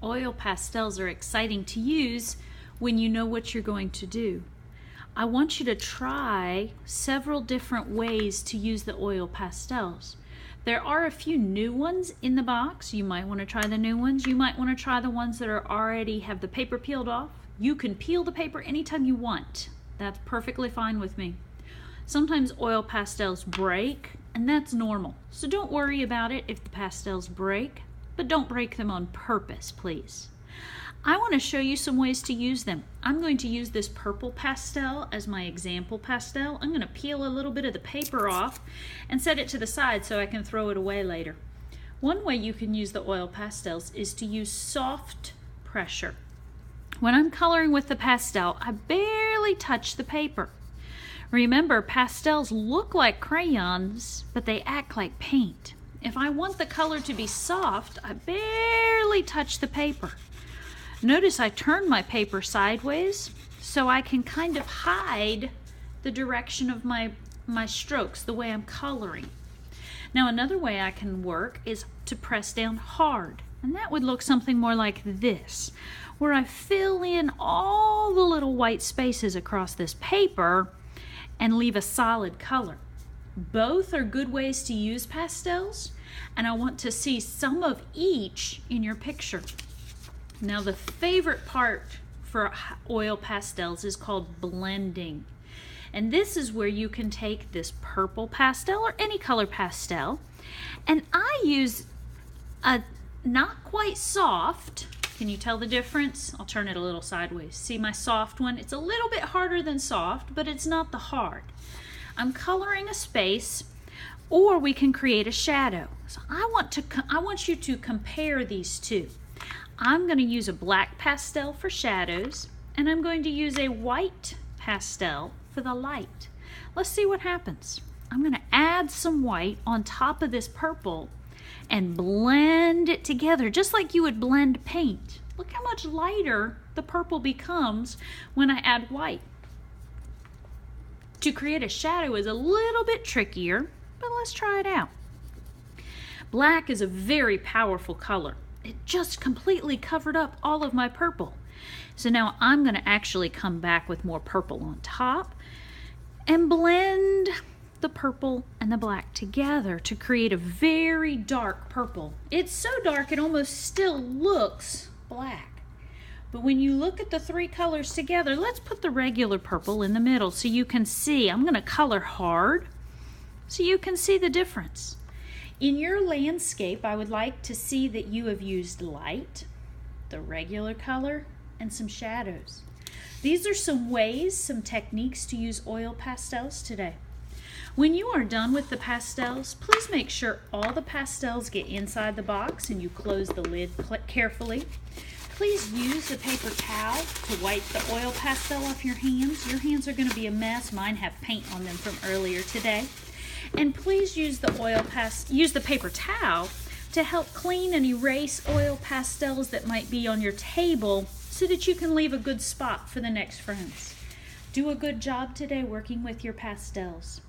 Oil pastels are exciting to use when you know what you're going to do. I want you to try several different ways to use the oil pastels. There are a few new ones in the box. You might want to try the new ones. You might want to try the ones that are already have the paper peeled off. You can peel the paper anytime you want. That's perfectly fine with me. Sometimes oil pastels break, and that's normal. So don't worry about it if the pastels break, but don't break them on purpose, please. I want to show you some ways to use them. I'm going to use this purple pastel as my example pastel. I'm going to peel a little bit of the paper off and set it to the side so I can throw it away later. One way you can use the oil pastels is to use soft pressure. When I'm coloring with the pastel, I barely touch the paper. Remember, pastels look like crayons, but they act like paint. If I want the color to be soft, I barely touch the paper. Notice I turn my paper sideways so I can kind of hide the direction of my strokes, the way I'm coloring. Now another way I can work is to press down hard, and that would look something more like this, where I fill in all the little white spaces across this paper and leave a solid color. Both are good ways to use pastels, and I want to see some of each in your picture. Now the favorite part for oil pastels is called blending. And this is where you can take this purple pastel or any color pastel, and I use a not quite soft, can you tell the difference? I'll turn it a little sideways. See my soft one? It's a little bit harder than soft, but it's not the hard. I'm coloring a space, or we can create a shadow. So I want you to compare these two. I'm going to use a black pastel for shadows, and I'm going to use a white pastel for the light. Let's see what happens. I'm going to add some white on top of this purple and blend it together just like you would blend paint. Look how much lighter the purple becomes when I add white. To create a shadow is a little bit trickier, but let's try it out. Black is a very powerful color. It just completely covered up all of my purple. So now I'm going to actually come back with more purple on top and blend the purple and the black together to create a very dark purple. It's so dark it almost still looks black. But when you look at the three colors together, let's put the regular purple in the middle so you can see. I'm going to color hard so you can see the difference. In your landscape, I would like to see that you have used light, the regular color, and some shadows. These are some ways, some techniques to use oil pastels today. When you are done with the pastels, please make sure all the pastels get inside the box and you close the lid carefully. Please use the paper towel to wipe the oil pastel off your hands. Your hands are going to be a mess. Mine have paint on them from earlier today. And please use the paper towel to help clean and erase oil pastels that might be on your table so that you can leave a good spot for the next friends. Do a good job today working with your pastels.